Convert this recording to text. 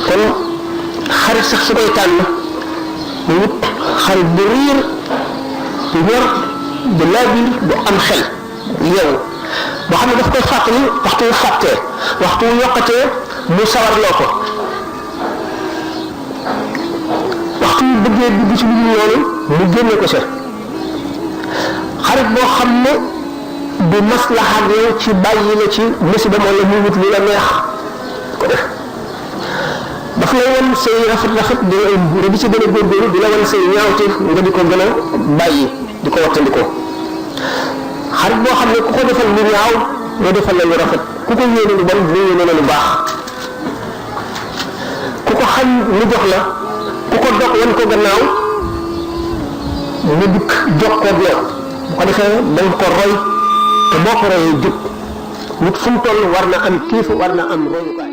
kon xarit sax su koy tànn mu wut xarit bu riir bu ñor bu laabir bu am xel yeewu boo xam ne daf koy fàttali waxtu wu fàttee waxtu wu yokkatee mu sawarloo ko waxtu wu bëggee dugg ci lu ñu loolu mu génne ko sa xarit boo xam ne du maslaha ak yow ci bàyyi la ci musiba wala mu wut lu la neex ko def daf lay wan say rafet nga di ci gën a góorgóorlu di la wan say ñaawteef nga di ko gën a bàyyi di ko wattandikoo xarit boo xam ne ku ko defal lu ñaaw nga defal la lu rafet ku ko yéene lu bon lu yéene la lu baax ku ko xañ lu jox la ku ko dog wan ko gannaaw nga dikk jox ko yow bu ko defee da nga ko roy te boo ko royee jub nit fu mu toll war na am kiifu war na am royukaay